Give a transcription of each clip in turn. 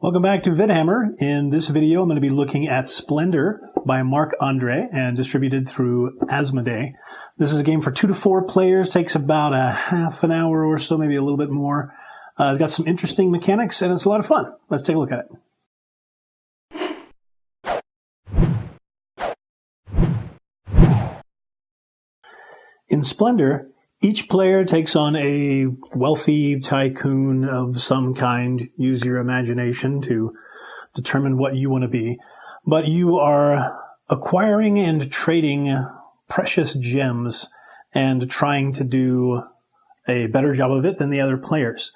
Welcome back to Vidhammer. In this video, I'm going to be looking at Splendor by Marc Andre and distributed through Asmodee. This is a game for 2 to 4 players, takes about a half an hour or so, maybe a little bit more. It's got some interesting mechanics and it's a lot of fun. Let's take a look at it. In Splendor, each player takes on a wealthy tycoon of some kind. Use your imagination to determine what you want to be. But you are acquiring and trading precious gems and trying to do a better job of it than the other players.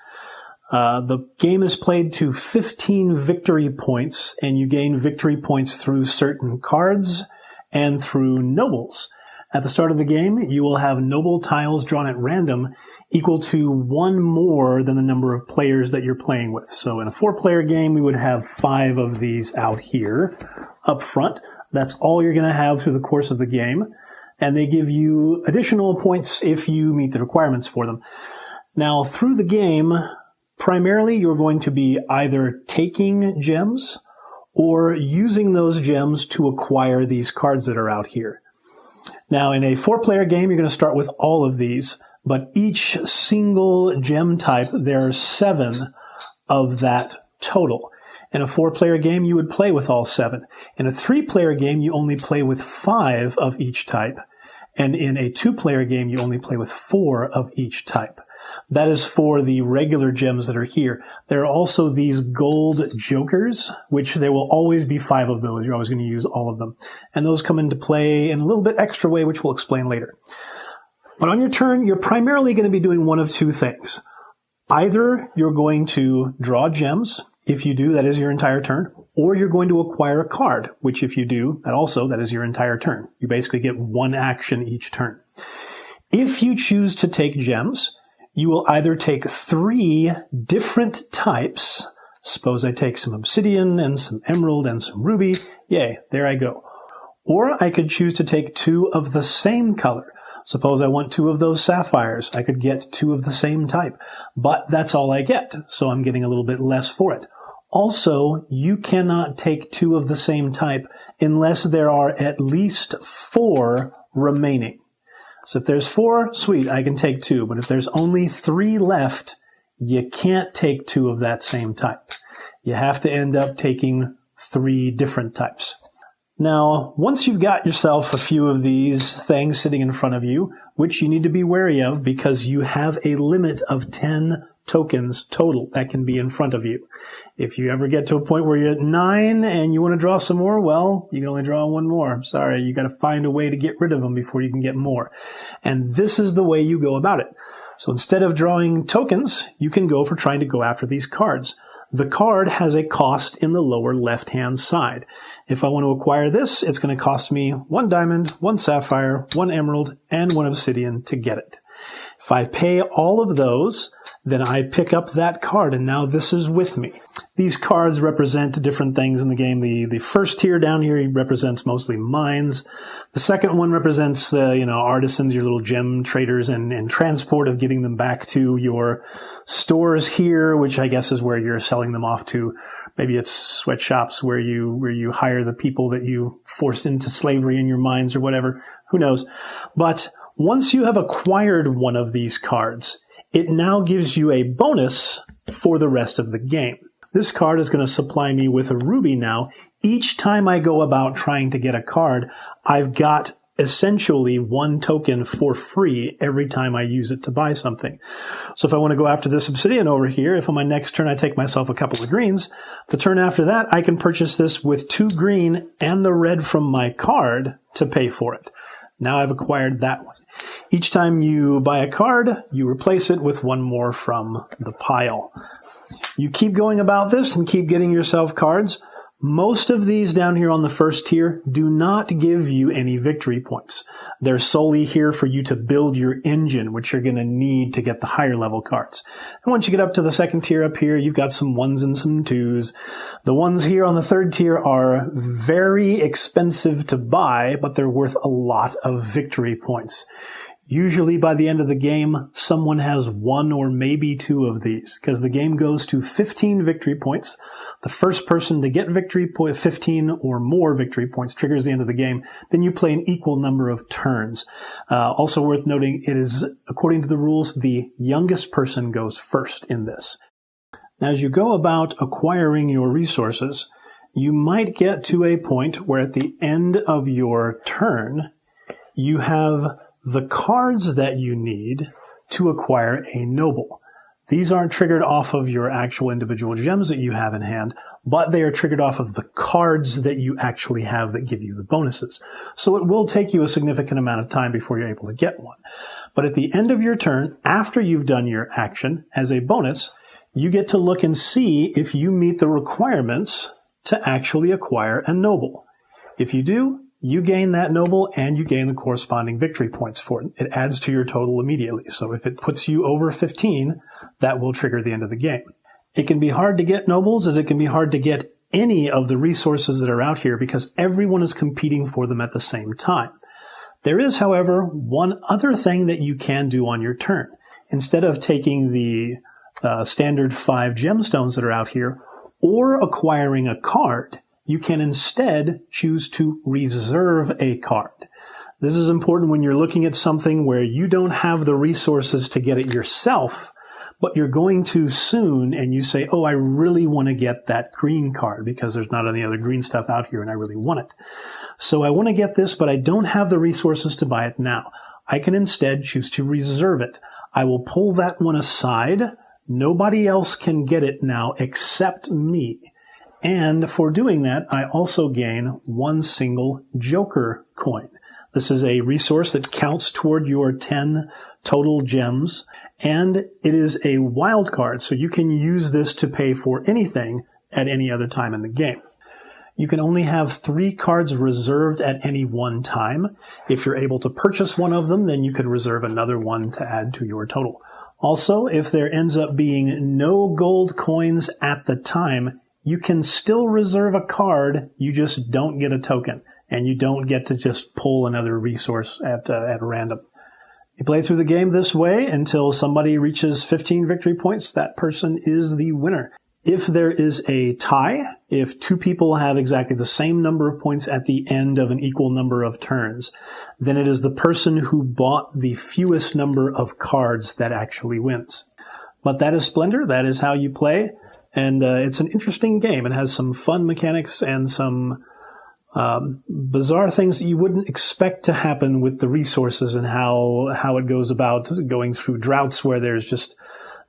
The game is played to 15 victory points, and you gain victory points through certain cards and through nobles. At the start of the game, you will have noble tiles drawn at random equal to 1 more than the number of players that you're playing with. So in a 4-player game, we would have 5 of these out here up front. That's all you're going to have through the course of the game. And they give you additional points if you meet the requirements for them. Now, through the game, primarily you're going to be either taking gems or using those gems to acquire these cards that are out here. Now, in a 4-player game, you're going to start with all of these, but each single gem type, there are 7 of that total. In a 4-player game, you would play with all 7. In a 3-player game, you only play with 5 of each type. And in a 2-player game, you only play with 4 of each type. That is for the regular gems that are here. There are also these gold jokers, which there will always be 5 of those. You're always going to use all of them. And those come into play in a little bit extra way, which we'll explain later. But on your turn, you're primarily going to be doing one of 2 things. Either you're going to draw gems. If you do, that is your entire turn. Or you're going to acquire a card, which if you do, that is your entire turn. You basically get 1 action each turn. If you choose to take gems, you will either take 3 different types. Suppose I take some obsidian and some emerald and some ruby. Yay, there I go. Or I could choose to take 2 of the same color. Suppose I want 2 of those sapphires. I could get 2 of the same type. But that's all I get, so I'm getting a little bit less for it. Also, you cannot take 2 of the same type unless there are at least 4 remaining. So if there's 4, sweet, I can take 2. But if there's only 3 left, you can't take 2 of that same type. You have to end up taking 3 different types. Now, once you've got yourself a few of these things sitting in front of you, which you need to be wary of because you have a limit of 10 tokens total that can be in front of you. If you ever get to a point where you're at 9 and you want to draw some more, well, you can only draw 1 more. I'm sorry, you got to find a way to get rid of them before you can get more. And this is the way you go about it. So instead of drawing tokens, you can go for trying to go after these cards. The card has a cost in the lower left-hand side. If I want to acquire this, it's going to cost me 1 diamond, 1 sapphire, 1 emerald, and 1 obsidian to get it. If I pay all of those, then I pick up that card, and now this is with me. These cards represent different things in the game. The first tier down here represents mostly mines. The second one represents artisans, your little gem traders, and transport of getting them back to your stores here, which I guess is where you're selling them off to. Maybe it's sweatshops where you hire the people that you forced into slavery in your mines or whatever. Who knows? But once you have acquired one of these cards, it now gives you a bonus for the rest of the game. This card is going to supply me with a ruby now. Each time I go about trying to get a card, I've got essentially 1 token for free every time I use it to buy something. So if I want to go after this obsidian over here, if on my next turn I take myself a couple of greens, the turn after that I can purchase this with 2 green and the red from my card to pay for it. Now I've acquired that one. Each time you buy a card, you replace it with 1 more from the pile. You keep going about this and keep getting yourself cards. Most of these down here on the first tier do not give you any victory points. They're solely here for you to build your engine, which you're going to need to get the higher level cards. And once you get up to the second tier up here, you've got some 1s and some 2s. The ones here on the third tier are very expensive to buy, but they're worth a lot of victory points. Usually by the end of the game, someone has 1 or maybe 2 of these, because the game goes to 15 victory points. The first person to get 15 or more victory points triggers the end of the game. Then you play an equal number of turns. Also worth noting, it is, according to the rules, the youngest person goes first in this. Now, as you go about acquiring your resources, you might get to a point where at the end of your turn, you have the cards that you need to acquire a noble. These aren't triggered off of your actual individual gems that you have in hand, but they are triggered off of the cards that you actually have that give you the bonuses. So it will take you a significant amount of time before you're able to get one. But at the end of your turn, after you've done your action, as a bonus, you get to look and see if you meet the requirements to actually acquire a noble. If you do, you gain that noble and you gain the corresponding victory points for it. It adds to your total immediately. So if it puts you over 15, that will trigger the end of the game. It can be hard to get nobles, as it can be hard to get any of the resources that are out here because everyone is competing for them at the same time. There is, however, one other thing that you can do on your turn. Instead of taking the standard 5 gemstones that are out here or acquiring a card, you can instead choose to reserve a card. This is important when you're looking at something where you don't have the resources to get it yourself, but you're going to soon, and you say, oh, I really want to get that green card because there's not any other green stuff out here and I really want it. So I want to get this, but I don't have the resources to buy it now. I can instead choose to reserve it. I will pull that one aside. Nobody else can get it now except me. And for doing that, I also gain 1 single Joker coin. This is a resource that counts toward your 10 total gems, and it is a wild card, so you can use this to pay for anything at any other time in the game. You can only have 3 cards reserved at any one time. If you're able to purchase one of them, then you could reserve another one to add to your total. Also, if there ends up being no gold coins at the time, you can still reserve a card, you just don't get a token, and you don't get to just pull another resource at random. You play through the game this way until somebody reaches 15 victory points. That person is the winner. If there is a tie, if 2 people have exactly the same number of points at the end of an equal number of turns, then it is the person who bought the fewest number of cards that actually wins. But that is Splendor. That is how you play. And it's an interesting game. It has some fun mechanics and some bizarre things that you wouldn't expect to happen with the resources and how it goes about going through droughts where there's just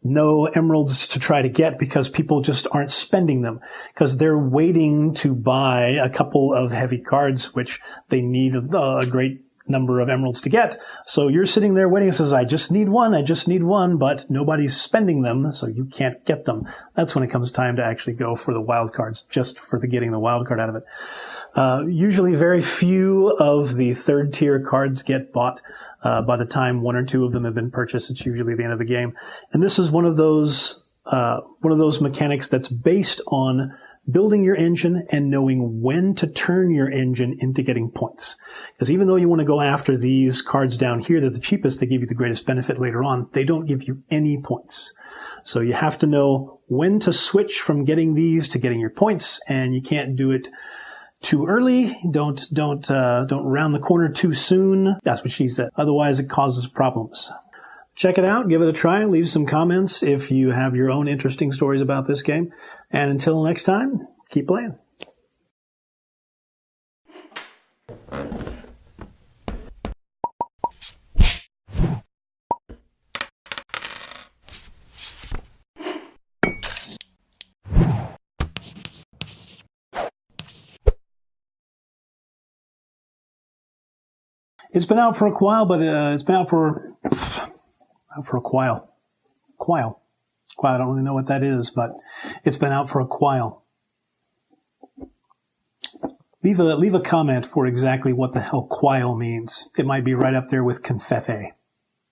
no emeralds to try to get because people just aren't spending them because they're waiting to buy a couple of heavy cards, which they need a great number of emeralds to get. So you're sitting there waiting and says, I just need one, but nobody's spending them, so you can't get them. That's when it comes time to actually go for the wild cards, just for getting the wild card out of it. Usually very few of the 3rd tier cards get bought. By the time 1 or 2 of them have been purchased, it's usually the end of the game. And this is one of those mechanics that's based on building your engine and knowing when to turn your engine into getting points. Because even though you want to go after these cards down here, they're the cheapest, they give you the greatest benefit later on, they don't give you any points. So you have to know when to switch from getting these to getting your points, and you can't do it too early. Don't round the corner too soon. That's what she said. Otherwise, it causes problems. Check it out. Give it a try. Leave some comments if you have your own interesting stories about this game. And until next time, keep playing. It's been out for a while, but it's been out for a while. I don't really know what that is, but it's been out for a while. Leave a comment for exactly what the hell quile means. It might be right up there with confefe.